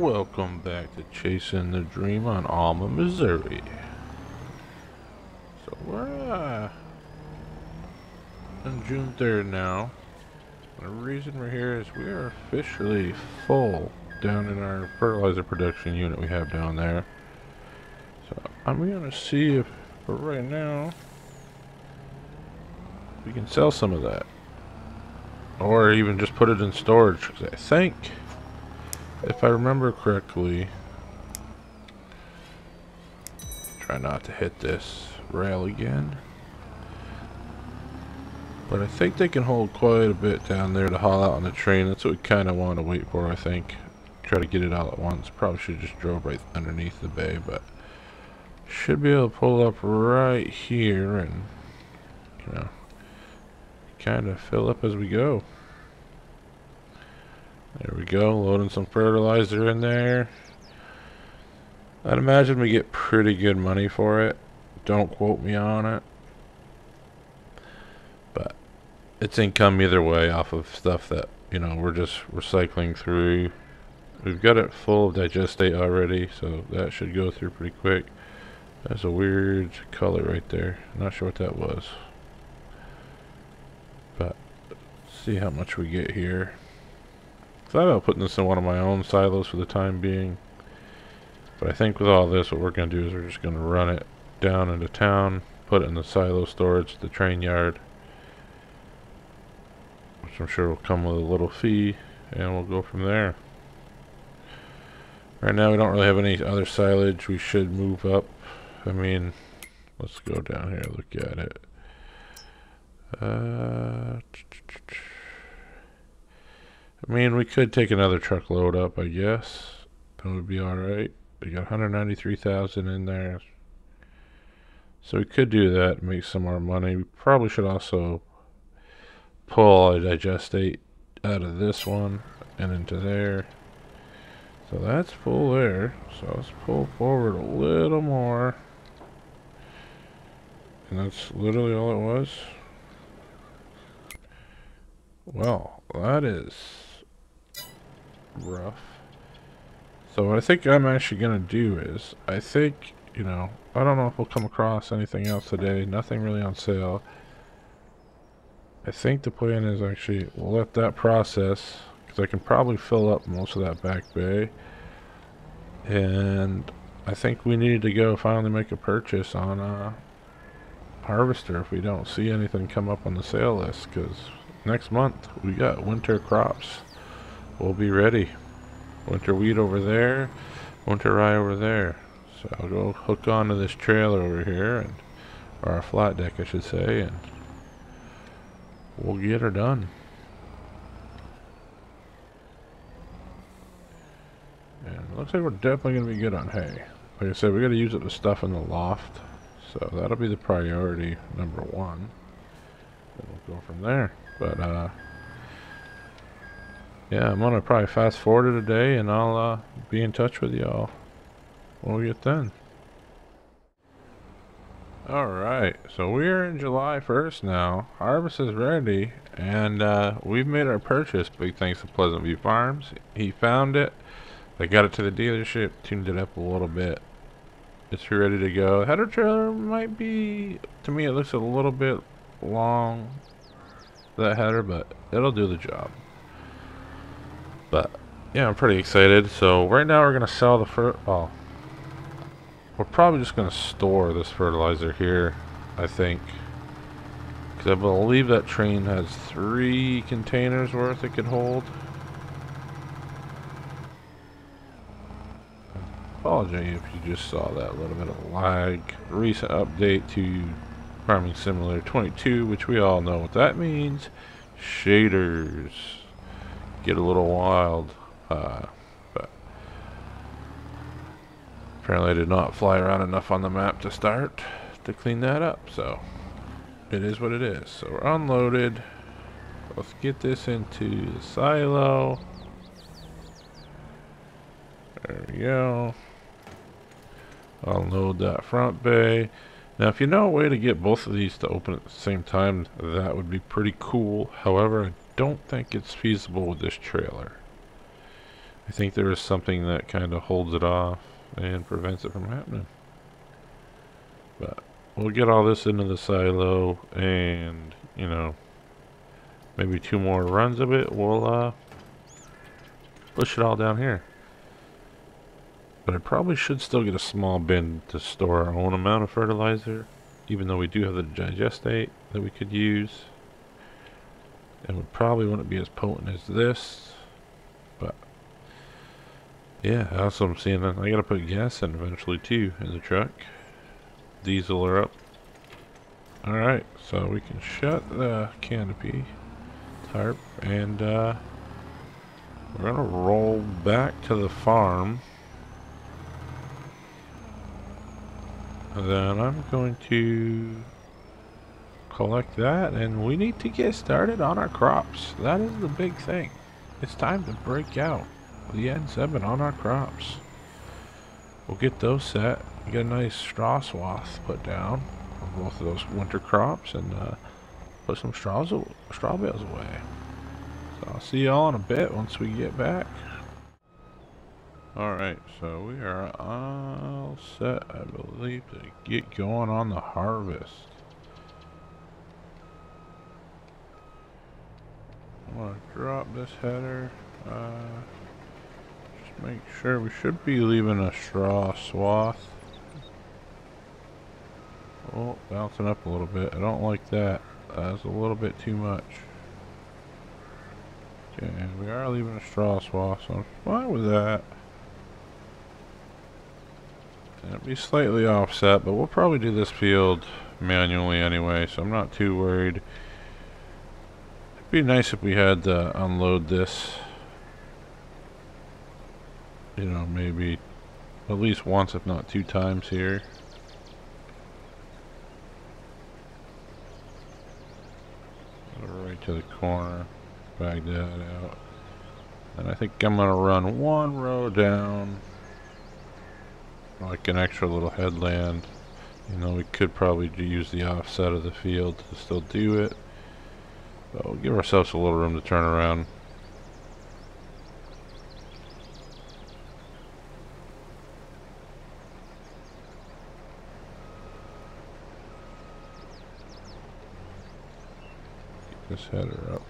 Welcome back to Chasing the Dream on Alma, Missouri. So we're on June 3rd now. The reason we're here is we are officially full down in our fertilizer production unit we have down there. So I'm going to see if for right now we can sell some of that. Or even just put it in storage, because I think, if I remember correctly, try not to hit this rail again, but I think they can hold quite a bit down there to haul out on the train. That's what we kind of want to wait for, I think. Try to get it all at once. Probably should have just drove right underneath the bay, but should be able to pull up right here and, you know, kind of fill up as we go. There we go, loading some fertilizer in there. I'd imagine we get pretty good money for it. Don't quote me on it, but it's income either way off of stuff that, you know, we're just recycling through. We've got it full of digestate already, so that should go through pretty quick. That's a weird color right there. Not sure what that was, but let's see how much we get here. I thought about putting this in one of my own silos for the time being, but I think with all this, what we're going to do is we're just going to run it down into town, put it in the silo storage, the train yard, which I'm sure will come with a little fee, and we'll go from there. Right now we don't really have any other silage. We should move up. I mean, let's go down here, look at it. I mean, we could take another truckload up, I guess. That would be alright. We got 193,000 in there. So we could do that and make some more money. We probably should also pull a digestate out of this one and into there. So that's full there. So let's pull forward a little more. And that's literally all it was. Well, that is rough. So what I think I'm actually gonna do is, I think, you know, I don't know if we'll come across anything else today. Nothing really on sale. I think the plan is actually we'll let that process, because I can probably fill up most of that back bay. And I think we need to go finally make a purchase on a harvester if we don't see anything come up on the sale list, because next month we got winter crops. We'll be ready. Winter wheat over there, winter rye over there. So I'll go hook onto this trailer over here, and or our flat deck I should say, and we'll get her done. And it looks like we're definitely going to be good on hay. Like I said, we got to use up the stuff in the loft, so that'll be the priority number one. Then we'll go from there. But yeah, I'm gonna probably fast forward it today, and I'll be in touch with y'all when we get done. Alright, so we're in July 1st now. Harvest is ready, and we've made our purchase. Big thanks to Pleasant View Farms. He found it. They got it to the dealership, tuned it up a little bit. It's ready to go. Header trailer might be, to me it looks a little bit long, that header, but it'll do the job. But yeah, I'm pretty excited. So right now we're gonna sell the we're probably just gonna store this fertilizer here, I think, because I believe that train has 3 containers worth it could hold. Apologize if you just saw that little bit of lag. Recent update to Farming Simulator 22, which we all know what that means. Shaders get a little wild, but apparently I did not fly around enough on the map to start to clean that up, so it is what it is. So we're unloaded. Let's get this into the silo. There we go. I'll load that front bay. Now if you know a way to get both of these to open at the same time, that would be pretty cool. However, I don't think it's feasible with this trailer. I think there is something that kind of holds it off and prevents it from happening. But we'll get all this into the silo, and you know, maybe 2 more runs of it, we'll push it all down here. But I probably should still get a small bin to store our own amount of fertilizer, even though we do have the digestate that we could use. And we probably wouldn't be as potent as this, but yeah, that's what I'm seeing. I gotta put gas in eventually too in the truck. Diesel are up. Alright, so we can shut the canopy tarp, and we're gonna roll back to the farm. And then I'm going to collect that, and we need to get started on our crops. That is the big thing. It's time to break out the N7 on our crops. We'll get those set, get a nice straw swath put down for both of those winter crops, and put some straw bales away. So I'll see y'all in a bit once we get back. Alright, so we are all set, I believe, to get going on the harvest. I'm going to drop this header. Just make sure we should be leaving a straw swath. Oh, bouncing up a little bit. I don't like that. That's a little bit too much. Okay, we are leaving a straw swath, so I'm fine with that. It'll be slightly offset, but we'll probably do this field manually anyway, so I'm not too worried. It'd be nice if we had to unload this, you know, maybe at least once, if not 2 times here. Right to the corner, bag that out. And I think I'm gonna run 1 row down, like an extra little headland. You know, we could probably use the offset of the field to still do it, but we'll give ourselves a little room to turn around. Keep this header up.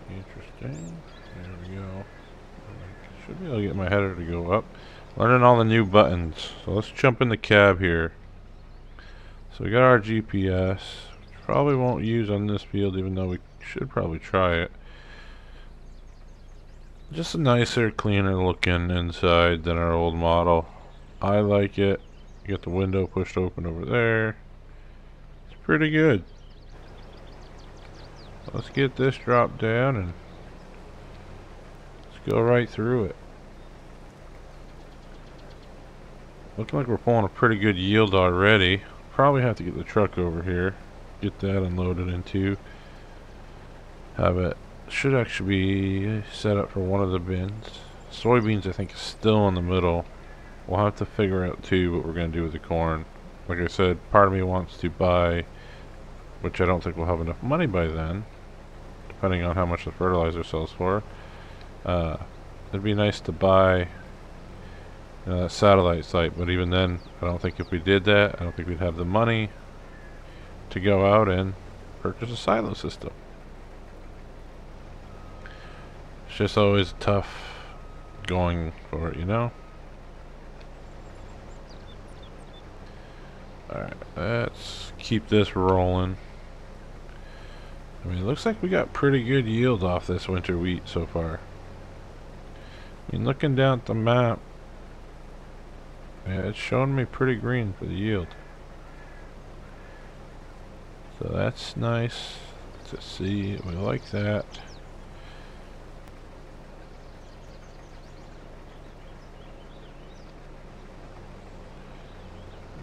Interesting. There we go. Should be able to get my header to go up. Learning all the new buttons. So let's jump in the cab here. So we got our GPS, which probably won't use on this field, even though we should probably try it. Just a nicer, cleaner looking inside than our old model. I like it. You got the window pushed open over there. It's pretty good. Let's get this dropped down and go right through it. Looking like we're pulling a pretty good yield already. Probably have to get the truck over here, get that unloaded into. Have it, should actually be set up for one of the bins. Soybeans I think is still in the middle. We'll have to figure out too what we're going to do with the corn. Like I said, part of me wants to buy, which I don't think we'll have enough money by then, depending on how much the fertilizer sells for. It'd be nice to buy that satellite site, but even then, I don't think if we did that, I don't think we'd have the money to go out and purchase a silo system. It's just always tough going for it, you know? Alright, let's keep this rolling. I mean, it looks like we got pretty good yield off this winter wheat so far. I mean, looking down at the map, yeah, it's showing me pretty green for the yield. So that's nice to see. We like that.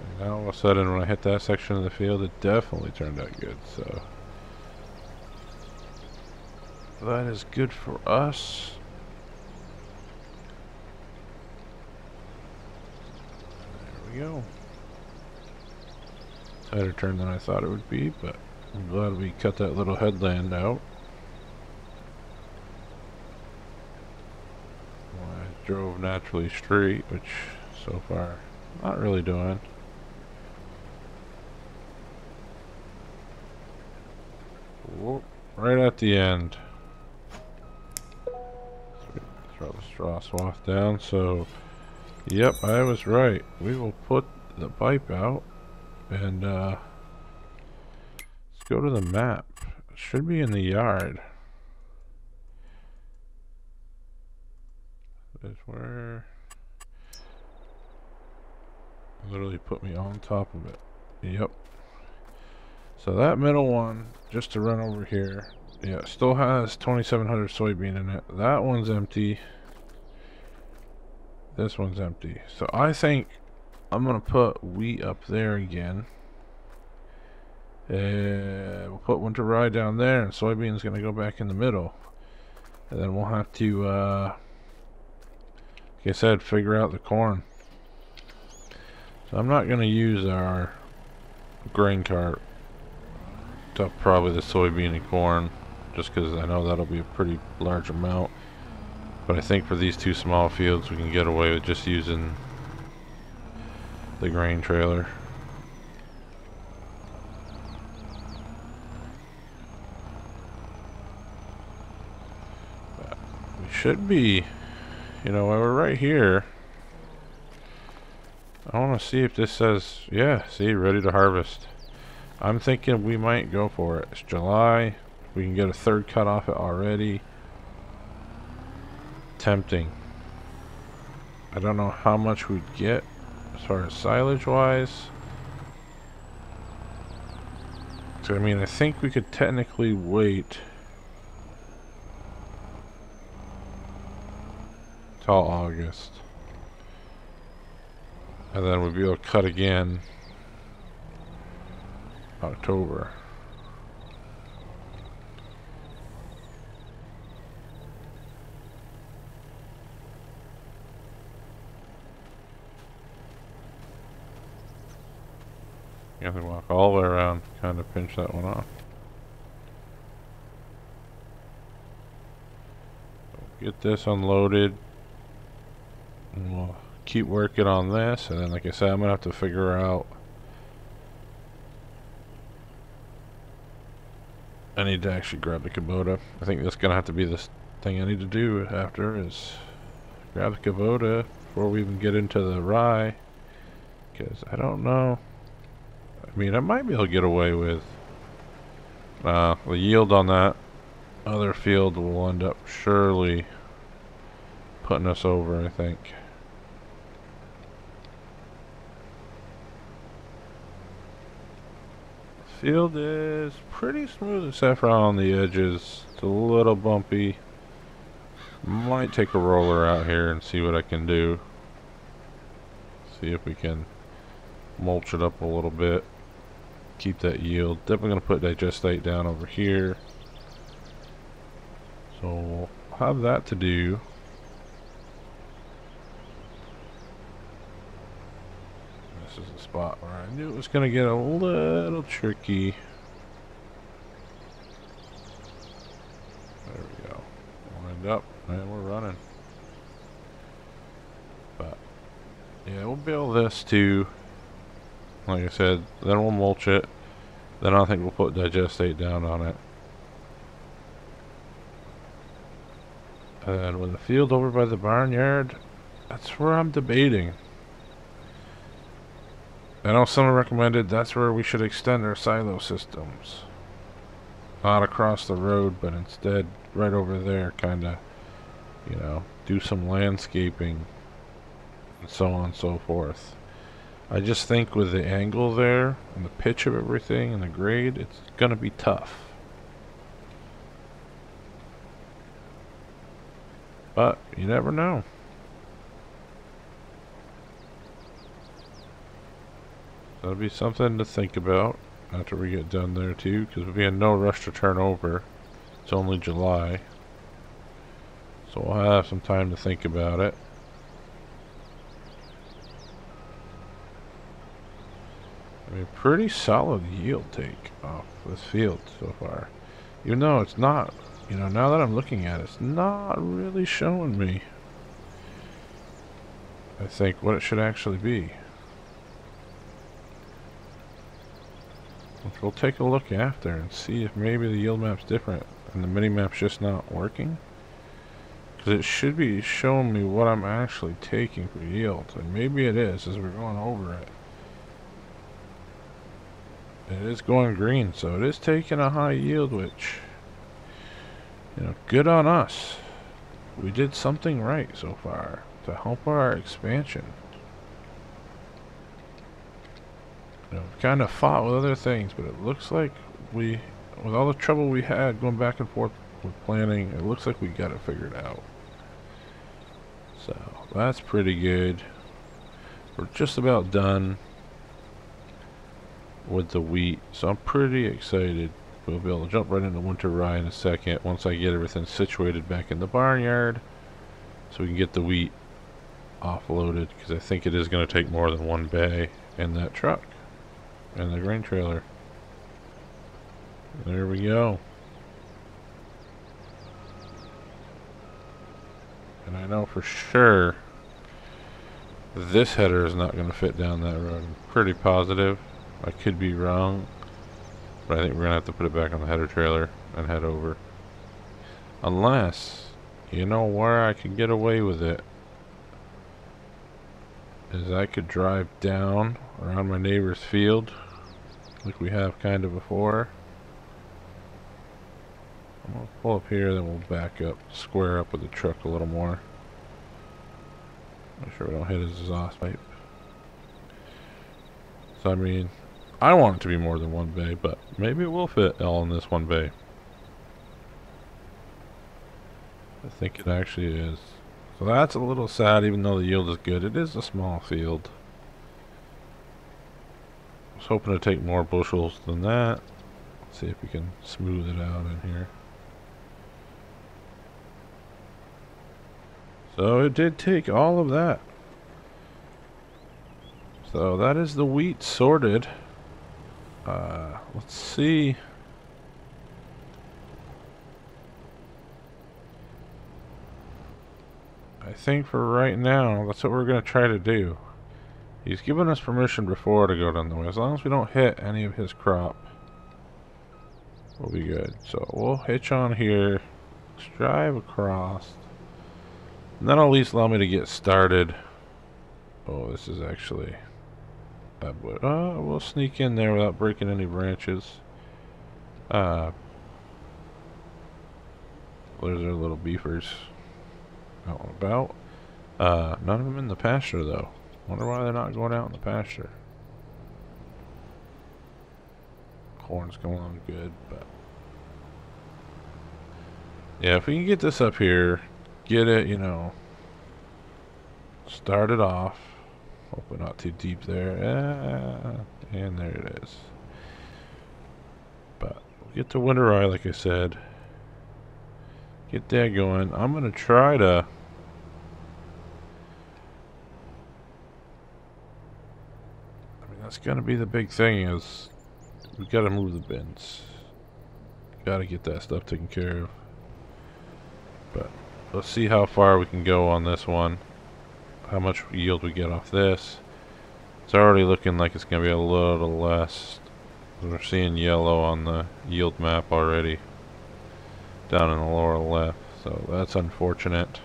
And now all of a sudden when I hit that section of the field, it definitely turned out good. So that is good for us. Go. Tighter turn than I thought it would be, but I'm glad we cut that little headland out. drove naturally straight, which so far not really doing. Whoop, right at the end. Throw the straw swath down. So, yep, I was right. We will put the pipe out and let's go to the map. It should be in the yard. That's where literally put me on top of it. Yep. So that middle one, just to run over here, yeah, still has 2,700 soybean in it. That one's empty. This one's empty. So I think I'm gonna put wheat up there again. We'll put winter rye down there, and soybean's gonna go back in the middle. And then we'll have to, like I said, figure out the corn. So I'm not gonna use our grain cart to probably the soybean and corn, just because I know that'll be a pretty large amount. But I think for these two small fields we can get away with just using the grain trailer. But we should be, you know, while we're right here, I want to see if this says, yeah, see, ready to harvest. I'm thinking we might go for it. It's July. We can get a third cut off it already. Tempting. I don't know how much we'd get as far as silage wise. So I mean, I think we could technically wait till August. And then we'd be able to cut again October. You have to walk all the way around, kind of pinch that one off. Get this unloaded, and we'll keep working on this. And then, like I said, I'm gonna have to figure out. I need to actually grab the Kubota. I think that's gonna have to be this thing I need to do after is grab the Kubota before we even get into the rye, because I don't know. I mean, I might be able to get away with the yield on that other field will end up surely putting us over, I think. The field is pretty smooth except for on the edges. It's a little bumpy. Might take a roller out here and see what I can do. See if we can mulch it up a little bit. Keep that yield. Definitely going to put digestate down over here. So we'll have that to do. This is a spot where I knew it was going to get a little tricky. There we go. Lined up and we're running. But yeah, we'll build this too. Like I said, then we'll mulch it. Then I think we'll put digestate down on it. And with the field over by the barnyard, that's where I'm debating. I know someone recommended that's where we should extend our silo systems. Not across the road, but instead right over there, kinda, you know, do some landscaping and so on and so forth. I just think with the angle there and the pitch of everything and the grade, it's gonna be tough. But you never know. That'll be something to think about after we get done there too, because we'll be in no rush to turn over. It's only July. So we'll have some time to think about it. I mean, pretty solid yield take off this field so far. Even though it's not, you know, now that I'm looking at it, it's not really showing me. I think, what it should actually be. Which we'll take a look after and see if maybe the yield map's different and the mini map's just not working. Because it should be showing me what I'm actually taking for yield, and maybe it is as we're going over it. It is going green, so it is taking a high yield, which, you know, good on us. We did something right so far to help our expansion. You know, we've kind of fought with other things, but it looks like we, with all the trouble we had going back and forth with planning, it looks like we got it figured out. So that's pretty good. We're just about done with the wheat, so I'm pretty excited. We'll be able to jump right into winter rye in a second once I get everything situated back in the barnyard, so we can get the wheat offloaded, because I think it is going to take more than one bay in that truck and the grain trailer. There we go. And I know for sure this header is not going to fit down that road. I'm pretty positive. I could be wrong, but I think we're going to have to put it back on the header trailer and head over. Unless, you know where I could get away with it, is I could drive down around my neighbor's field like we have kind of before. I'm going to pull up here, then we'll back up, square up with the truck a little more. Make sure we don't hit his exhaust pipe. So I mean, I want it to be more than one bay, but maybe it will fit all in this one bay. I think it actually is. So that's a little sad, even though the yield is good. It is a small field. I was hoping to take more bushels than that. Let's see if we can smooth it out in here. So it did take all of that. So that is the wheat sorted. Let's see. I think for right now, that's what we're going to try to do. He's given us permission before to go down the way. As long as we don't hit any of his crop, we'll be good. So we'll hitch on here, let's drive across, and that'll at least allow me to get started. Oh, this is actually... we'll sneak in there without breaking any branches. There's our little beefers out and about. None of them in the pasture though. Wonder why they're not going out in the pasture. Corn's going on good, but yeah, if we can get this up here, get it, you know, start it off. Hopefully not too deep there. And there it is. But we'll get to winter rye, like I said. Get that going. I'm going to try to... I mean, that's going to be the big thing, is we got to move the bins. Got to get that stuff taken care of. But let's see how far we can go on this one. How much yield we get off this. It's already looking like it's going to be a little less. We're seeing yellow on the yield map already down in the lower left, so that's unfortunate.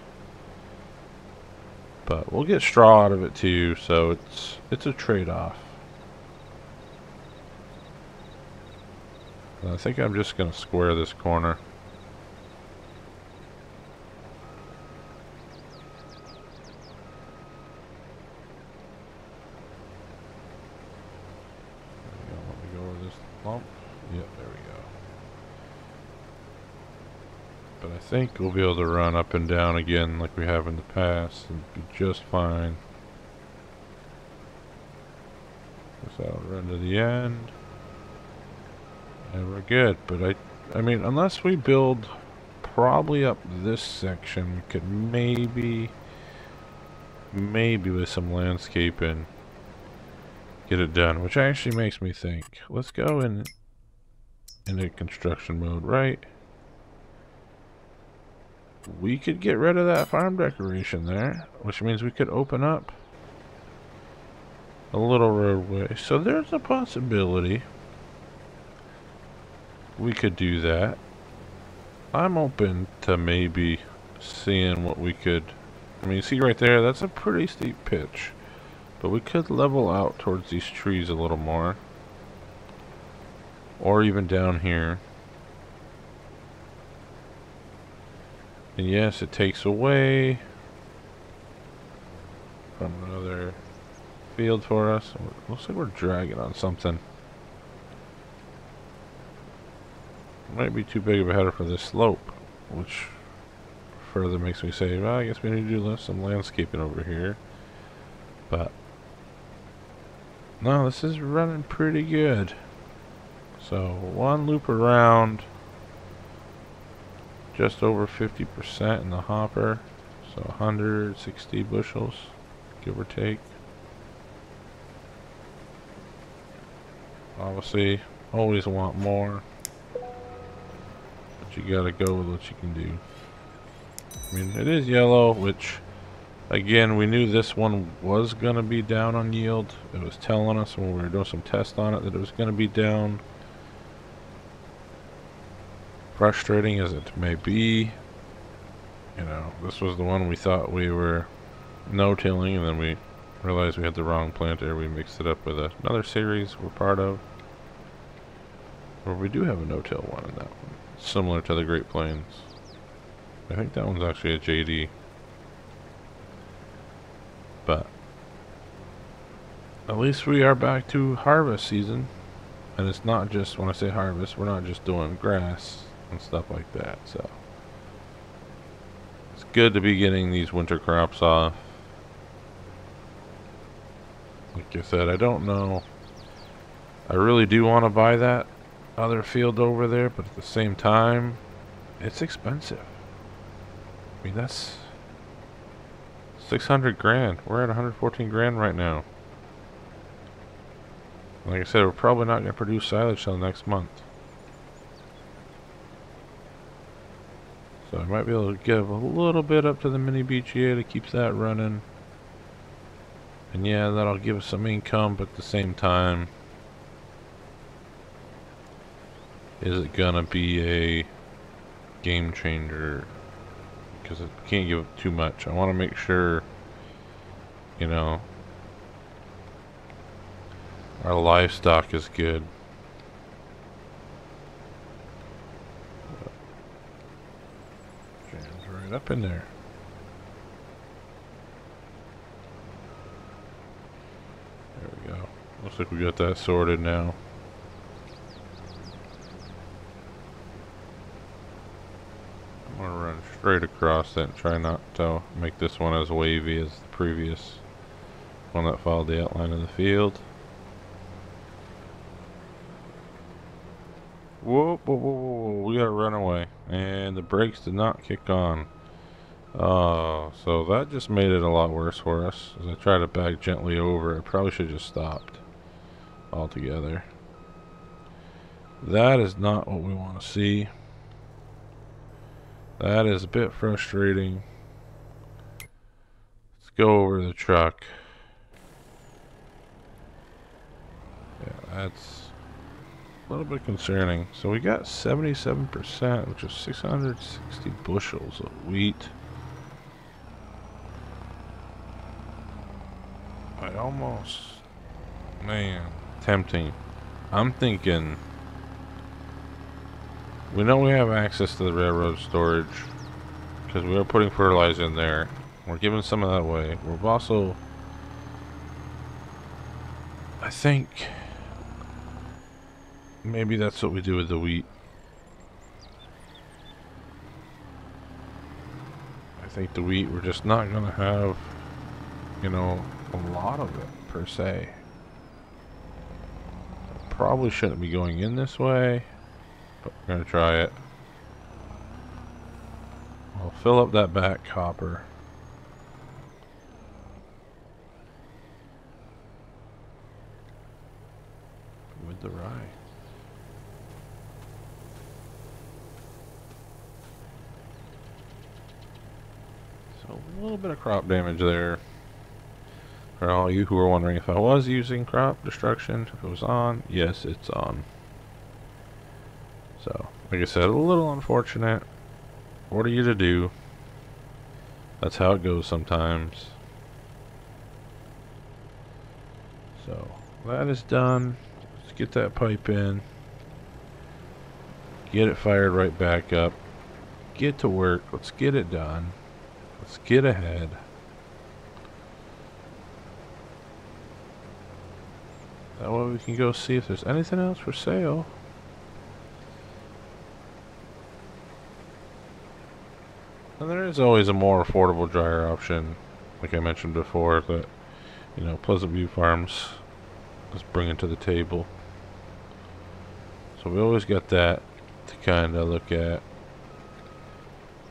But we'll get straw out of it too, so it's a trade-off. I think I'm just going to square this corner. Yep, there we go. But I think we'll be able to run up and down again like we have in the past and be just fine. So I'll run to the end. And we're good. But I mean, unless we build probably up this section, we could maybe with some landscaping get it done, which actually makes me think. Let's go into construction mode, right? We could get rid of that farm decoration there, which means we could open up a little roadway. So there's a possibility we could do that. I'm open to maybe seeing what we could... I mean, see right there, that's a pretty steep pitch. But we could level out towards these trees a little more. Or even down here. And yes, it takes away from another field for us. Looks like we're dragging on something. Might be too big of a header for this slope, which further makes me say, well, I guess we need to do some landscaping over here. But no, this is running pretty good. So one loop around, just over 50% in the hopper, so 160 bushels, give or take. Obviously, always want more, but you gotta go with what you can do. I mean, it is yellow, which, again, we knew this one was gonna be down on yield. It was telling us when we were doing some tests on it that it was gonna be down. Frustrating as it may be, you know, this was the one we thought we were no-tilling, and then we realized we had the wrong planter. We mixed it up with another series we're part of, where we do have a no-till one in that one, similar to the Great Plains. I think that one's actually a JD, but at least we are back to harvest season, and it's not just, when I say harvest, we're not just doing grass and stuff like that, so it's good to be getting these winter crops off. Like I said, I don't know, I really do want to buy that other field over there, but at the same time, it's expensive. I mean, that's 600 grand. We're at 114 grand right now. Like I said, we're probably not going to produce silage till next month. So I might be able to give a little bit up to the mini BGA to keep that running. And yeah, that'll give us some income, but at the same time, is it gonna be a game changer? Because it can't give too much. I want to make sure, you know, our livestock is good. Right up in there. There we go. Looks like we got that sorted now. I'm gonna run straight across that and try not to make this one as wavy as the previous one that followed the outline of the field. Whoa, whoa, whoa, whoa, we gotta run away. And the brakes did not kick on. Oh, so that just made it a lot worse for us. As I try to back gently over, I probably should have just stopped altogether. That is not what we want to see. That is a bit frustrating. Let's go over the truck. Yeah, that's a little bit concerning. So we got 77%, which is 660 bushels of wheat. I almost, man, tempting. I'm thinking, we know we have access to the railroad storage because we are putting fertilizer in there. We're giving some of that away. We're also, I think, maybe that's what we do with the wheat. I think the wheat, we're just not going to have, you know, a lot of it per se. Probably shouldn't be going in this way, but we're going to try it. I'll fill up that back hopper. With the rye. So a little bit of crop damage there. For all you who are wondering if I was using crop destruction, if it was on, yes, it's on. So, like I said, a little unfortunate. What are you to do? That's how it goes sometimes. So, that is done. Let's get that pipe in. Get it fired right back up. Get to work. Let's get it done. Let's get ahead. That way we can go see if there's anything else for sale. And there is always a more affordable dryer option, like I mentioned before, that, you know, Pleasant View Farms is bringing to the table. So we always got that to kind of look at.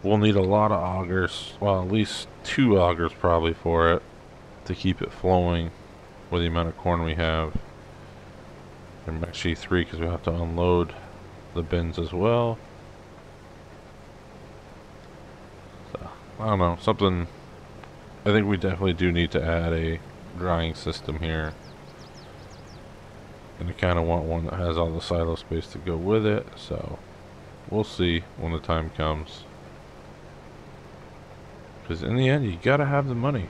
We'll need a lot of augers, well, at least 2 augers probably for it, to keep it flowing with the amount of corn we have. And actually 3, because we have to unload the bins as well. So, I don't know, something, I think we definitely do need to add a drying system here. And I kind of want one that has all the silo space to go with it, so we'll see when the time comes. Because in the end, you gotta have the money.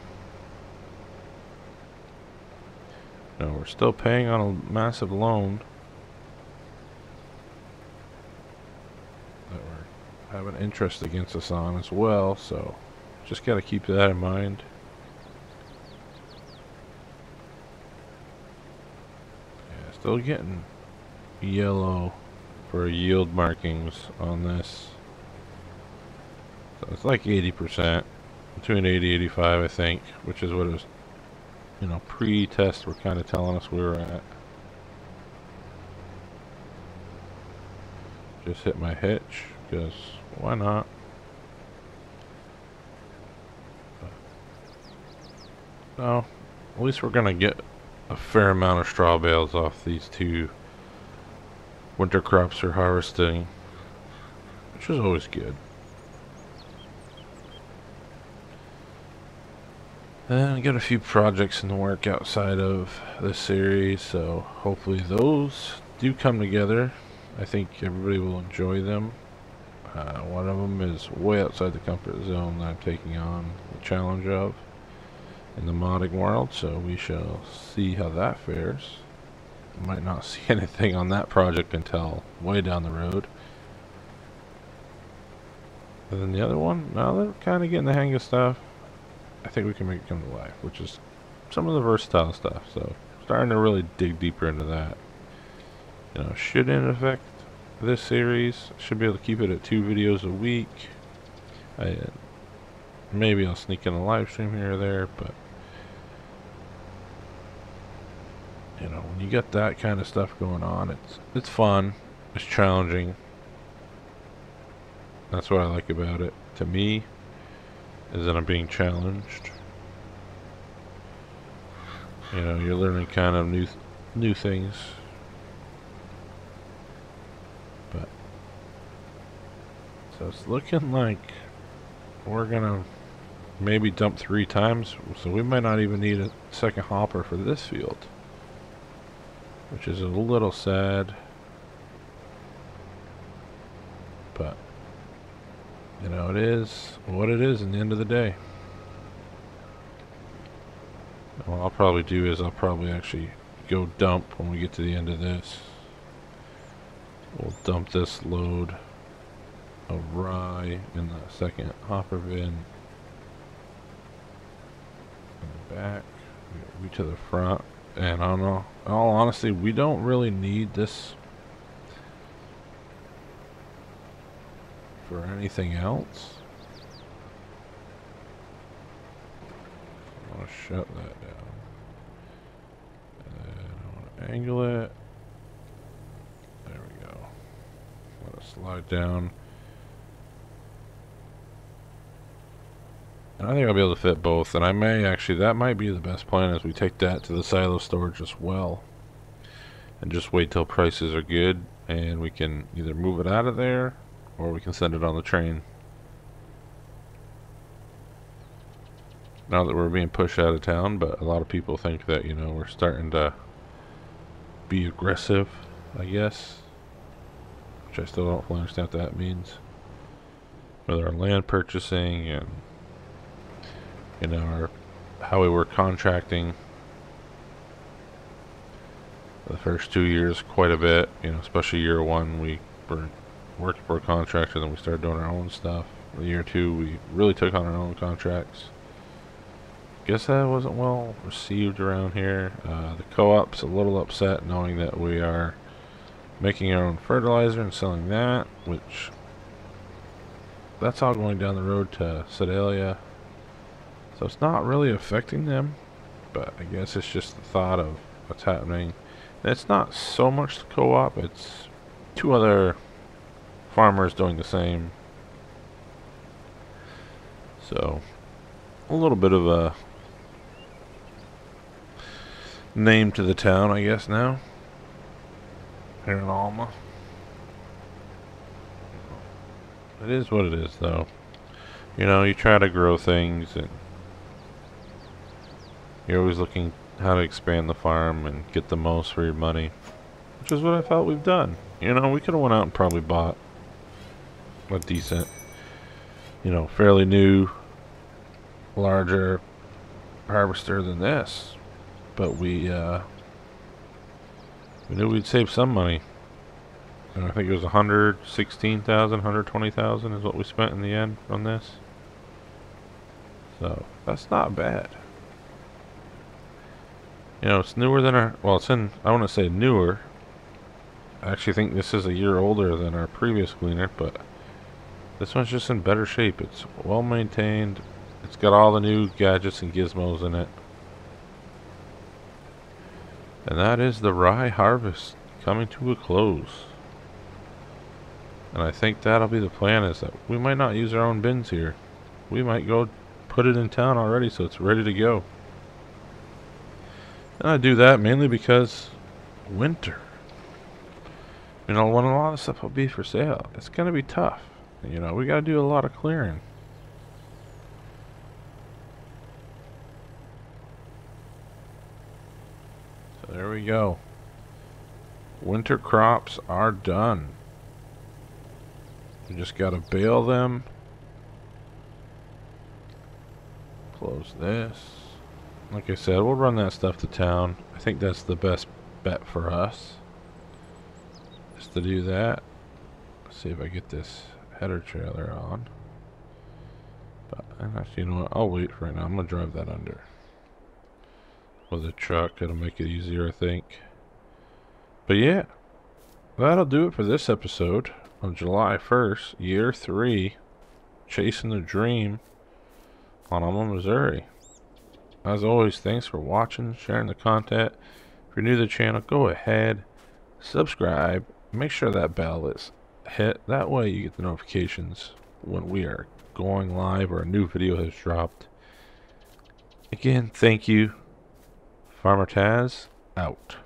You know, we're still paying on a massive loan that we're having interest against us on as well, so just gotta keep that in mind. Yeah, still getting yellow for yield markings on this. So it's like 80%. Between 80-85, I think, which is what it was, you know, pre-test were kind of telling us we were at. Just hit my hitch, because why not? No, at least we're gonna get a fair amount of straw bales off these 2 winter crops we're harvesting, which is always good. And I got a few projects in the work outside of this series, so hopefully those do come together. I think everybody will enjoy them. One of them is way outside the comfort zone that I'm taking on the challenge of in the modding world, so we shall see how that fares. Might not see anything on that project until way down the road. And then the other one, now they're kind of getting the hang of stuff. I think we can make it come to life, which is some of the versatile stuff. So starting to really dig deeper into that. You know, shouldn't affect this series. Should be able to keep it at 2 videos a week. Maybe I'll sneak in a live stream here or there, but you know, when you got that kind of stuff going on, it's fun, it's challenging. That's what I like about it. To me, is that I'm being challenged. You know, you're learning kind of new things. But so it's looking like we're gonna maybe dump 3 times, so we might not even need a second hopper for this field, which is a little sad. But you know, it is what it is in the end of the day. And what I'll probably do is I'll probably actually go dump when we get to the end of this. We'll dump this load of rye in the second hopper bin. In the back, we to the front. And I don't know, in all honesty, we don't really need this for anything else. I want to shut that down. And I want to angle it. There we go. Let it slide down. And I think I'll be able to fit both, and I may actually, that might be the best plan, is we take that to the silo storage as well. And just wait till prices are good, and we can either move it out of there, or we can send it on the train. now that we're being pushed out of town, but a lot of people think that, you know, we're starting to be aggressive, I guess, which I still don't fully understand what that means. With our land purchasing and, you know, how we were contracting the first 2 years quite a bit, you know, especially year one we were working for a contractor, then we started doing our own stuff. Year two we really took on our own contracts. Guess that wasn't well received around here. The co-op's a little upset knowing that we are making our own fertilizer and selling that, which that's all going down the road to Sedalia, so it's not really affecting them, but I guess it's just the thought of what's happening. And it's not so much the co-op, it's two other farmers doing the same, so a little bit of a name to the town, I guess, now here in Alma. It is what it is, though. You know, you try to grow things and you're always looking how to expand the farm and get the most for your money, which is what I felt we've done. You know, we could have went out and probably bought a decent, you know, fairly new, larger harvester than this, but we knew we'd save some money. And I think it was 116,000, 120,000 is what we spent in the end on this. So that's not bad. You know, it's newer than our, well, it's in, I want to say newer. I actually think this is a year older than our previous Gleaner, but this one's just in better shape. It's well maintained. It's got all the new gadgets and gizmos in it. And that is the rye harvest coming to a close. And I think that'll be the plan, is that we might not use our own bins here. We might go put it in town already so it's ready to go. And I do that mainly because winter. You know, when a lot of stuff will be for sale, it's going to be tough. You know, we got to do a lot of clearing. So there we go. Winter crops are done. We just got to bale them. Close this. Like I said, we'll run that stuff to town. I think that's the best bet for us, is to do that. Let's see if I get this header trailer on. But actually, you know what? I'll wait for right now. I'm gonna drive that under with a truck. It'll make it easier, I think. But yeah, that'll do it for this episode on July 1st, year 3, Chasing the Dream on Alma, Missouri. As always, thanks for watching, sharing the content. If you're new to the channel, go ahead, subscribe, make sure that bell is hit. That way you get the notifications when we are going live or a new video has dropped. Again, thank you. Farmer Taz, out.